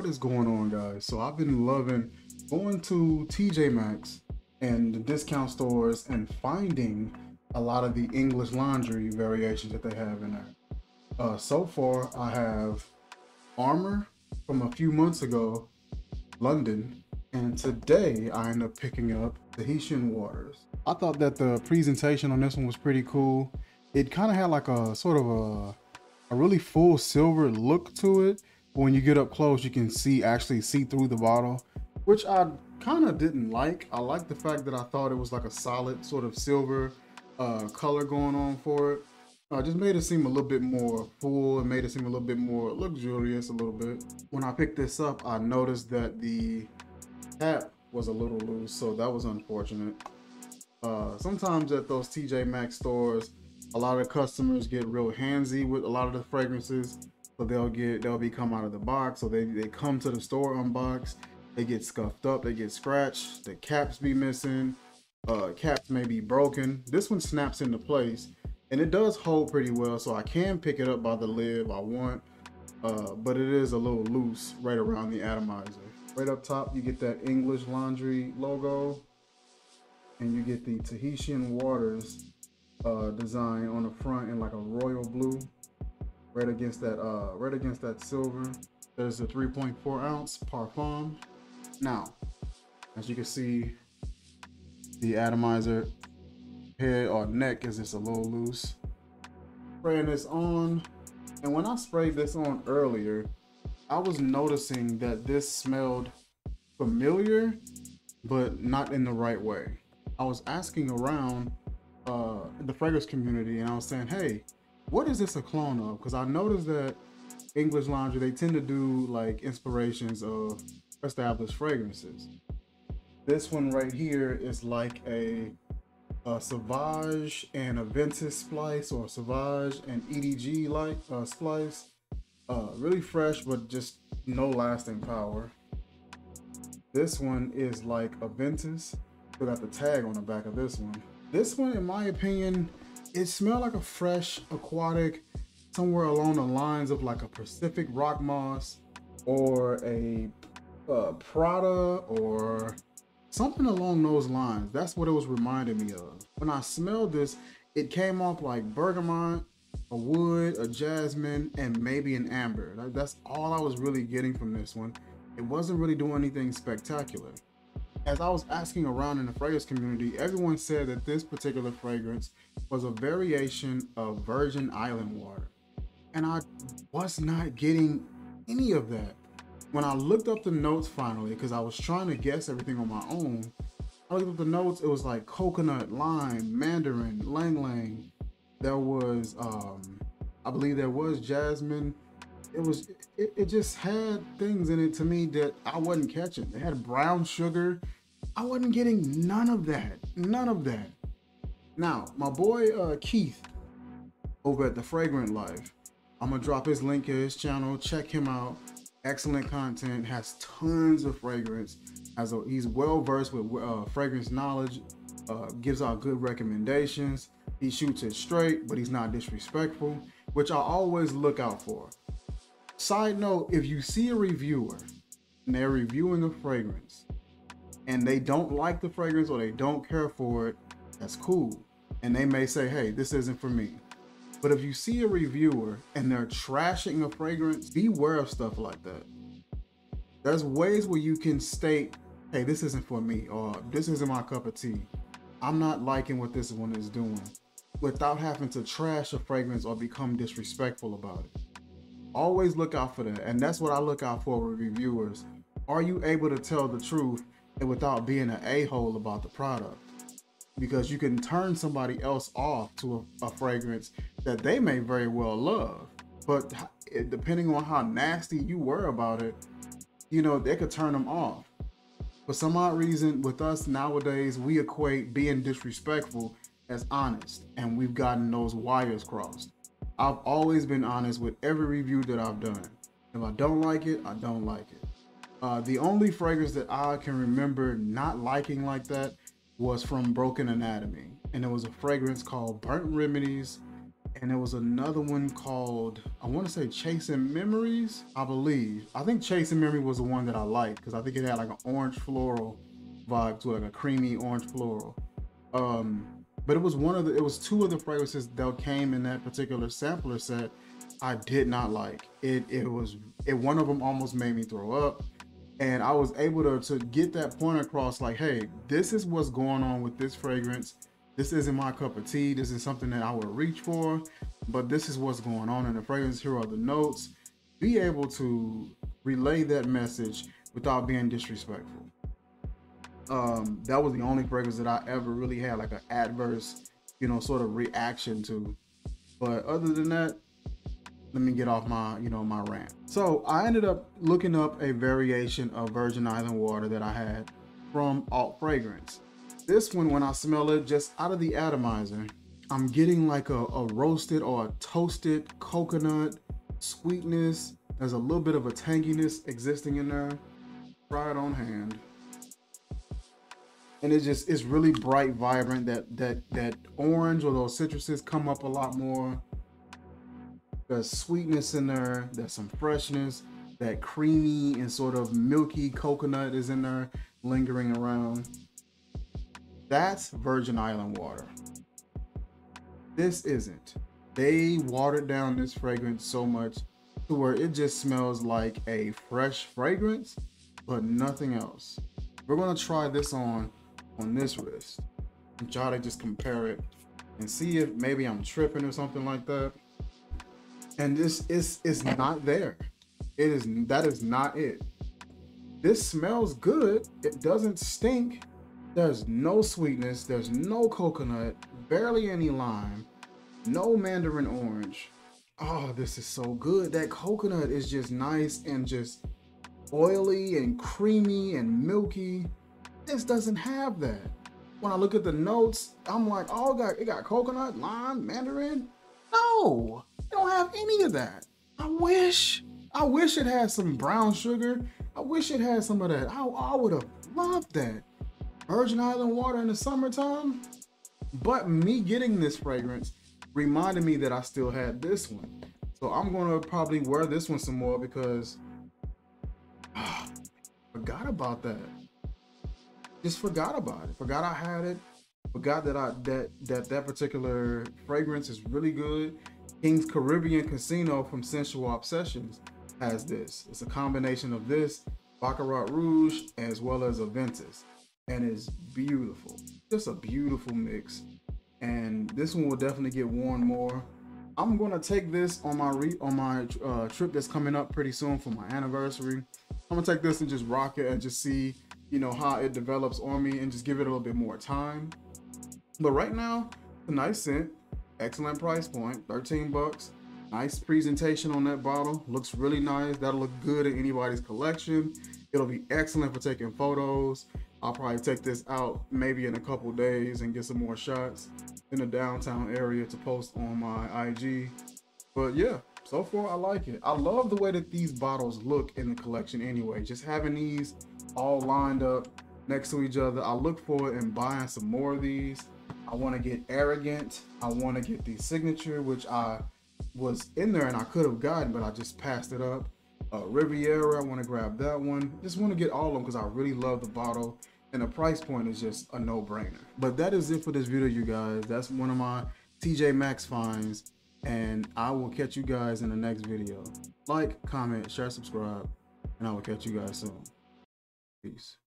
What is going on, guys? So I've been loving going to TJ Maxx and the discount stores and finding a lot of the English laundry variations that they have in there. So far I have Armor from a few months ago, London, and today I end up picking up Tahitian waters. I thought that the presentation on this one was pretty cool. It kind of had like a sort of a really full silver look to it. When you get up close, you can actually see through the bottle, which I kind of didn't like. I like the fact that I thought it was like a solid sort of silver color going on for it. Just made it seem a little bit more full and made it seem a little bit more luxurious a little bit. When I picked this up, I noticed that the cap was a little loose, so that was unfortunate. Sometimes at those TJ Maxx stores, a lot of customers get real handsy with a lot of the fragrances. So they'll be come out of the box, so they come to the store unboxed, they get scuffed up, they get scratched, the caps be missing, caps may be broken. This one snaps into place and it does hold pretty well, so I can pick it up by the lid if I want, but it is a little loose right around the atomizer. Right up top you get that English laundry logo, and you get the Tahitian waters design on the front in like a royal blue. Right against that silver, there's a 3.4 ounce parfum. Now, as you can see, the atomizer head or neck is just a little loose. Spraying this on, and when I sprayed this on earlier, I was noticing that this smelled familiar, but not in the right way. I was asking around the fragrance community, and I was saying, hey, what is this a clone of? Because I noticed that English laundry, they tend to do like inspirations of established fragrances. This one right here is like a Sauvage and a Ventus splice, or Sauvage and EDG like splice. Really fresh, but just no lasting power. This one is like a Ventus. Still got the tag on the back of this one. This one, in my opinion, it smelled like a fresh aquatic, somewhere along the lines of like a Pacific rock moss or a Prada or something along those lines. That's what it was reminding me of. When I smelled this, it came off like bergamot, a wood, a jasmine, and maybe an amber. That's all I was really getting from this one. It wasn't really doing anything spectacular. As I was asking around in the fragrance community, everyone said that this particular fragrance was a variation of Virgin Island water. And I was not getting any of that. When I looked up the notes finally, because I was trying to guess everything on my own, I looked up the notes, it was like coconut, lime, mandarin, lang lang. There was, I believe there was jasmine. It just had things in it to me that I wasn't catching. It had brown sugar. I wasn't getting none of that. Now, my boy Keith over at the Fragrant Life, I'm gonna drop his link to his channel. Check him out. Excellent content. Has tons of fragrance. He's well versed with fragrance knowledge. Gives out good recommendations. He shoots it straight, but he's not disrespectful, which I always look out for. Side note, if you see a reviewer and they're reviewing a fragrance and they don't like the fragrance or they don't care for it, that's cool. And they may say, hey, this isn't for me. But if you see a reviewer and they're trashing a fragrance, beware of stuff like that. There's ways where you can state, hey, this isn't for me, or this isn't my cup of tea. I'm not liking what this one is doing, without having to trash a fragrance or become disrespectful about it. Always look out for that, and that's what I look out for with reviewers. Are you able to tell the truth and without being an a-hole about the product? Because you can turn somebody else off to a fragrance that they may very well love, but depending on how nasty you were about it, you know, they could turn them off. For some odd reason, with us nowadays, we equate being disrespectful as honest, and we've gotten those wires crossed. I've always been honest with every review that I've done. If I don't like it, I don't like it. The only fragrance that I can remember not liking like that was from Broken Anatomy, and it was a fragrance called Burnt Remedies And there was another one called, I want to say Chasing Memories, I believe. I think Chasing Memory was the one that I liked because I think it had like an orange floral vibe to it, like a creamy orange floral. But it was it was two of the fragrances that came in that particular sampler set I did not like. One of them almost made me throw up. And I was able to get that point across like, hey, this is what's going on with this fragrance. This isn't my cup of tea. This is something that I would reach for, but this is what's going on in the fragrance. Here are the notes. Be able to relay that message without being disrespectful. That was the only fragrance that I ever really had like an adverse, sort of reaction to. But other than that, let me get off my, my rant. So I ended up looking up a variation of Virgin Island water that I had from Alt Fragrance. This one, when I smell it, just out of the atomizer, I'm getting like a roasted or a toasted coconut sweetness. There's a little bit of a tanginess existing in there. Try it on hand. And it's really bright, vibrant. That orange or those citruses come up a lot more. There's sweetness in there. There's some freshness. That creamy and sort of milky coconut is in there, lingering around. That's Virgin Island water. This isn't. They watered down this fragrance so much to where it just smells like a fresh fragrance, but nothing else. We're gonna try this on this wrist and try to just compare it and see if maybe I'm tripping or something like that. And this is not there. That is not it. This smells good. It doesn't stink. There's no sweetness. There's no coconut, barely any lime, no mandarin orange. Oh, this is so good. That coconut is just nice and just oily and creamy and milky. This doesn't have that. When I look at the notes, I'm like, oh, it got coconut, lime, mandarin. No, it don't have any of that. I wish it had some brown sugar. I wish it had some of that. I would have loved that. Virgin Island water in the summertime. But me getting this fragrance reminded me that I still had this one. So I'm gonna probably wear this one some more because I forgot about that. Just forgot about it. Forgot I had it. Forgot that that particular fragrance is really good. King's Caribbean Casino from Sensual Obsessions has this. It's a combination of this, Baccarat Rouge, as well as Aventus. And it's beautiful. Just a beautiful mix. And this one will definitely get worn more. I'm gonna take this on my trip that's coming up pretty soon for my anniversary. I'm gonna take this and just rock it and just see, how it develops on me and just give it a little bit more time. But right now, a nice scent, excellent price point, 13 bucks. Nice presentation on that bottle. Looks really nice. That'll look good in anybody's collection. It'll be excellent for taking photos. I'll probably take this out maybe in a couple days and get some more shots in the downtown area to post on my IG. But yeah, so far I like it. I love the way that these bottles look in the collection anyway. Just having these all lined up next to each other. I look forward in buying some more of these. I want to get Arrogant. I want to get the Signature, which I was in there and I could have gotten, but I just passed it up. Riviera, I want to grab that one. Just want to get all of them because I really love the bottle and the price point is just a no-brainer. But that is it for this video, you guys. That's one of my TJ Maxx finds, and I will catch you guys in the next video. Like, comment, share, subscribe, and I will catch you guys soon. Peace.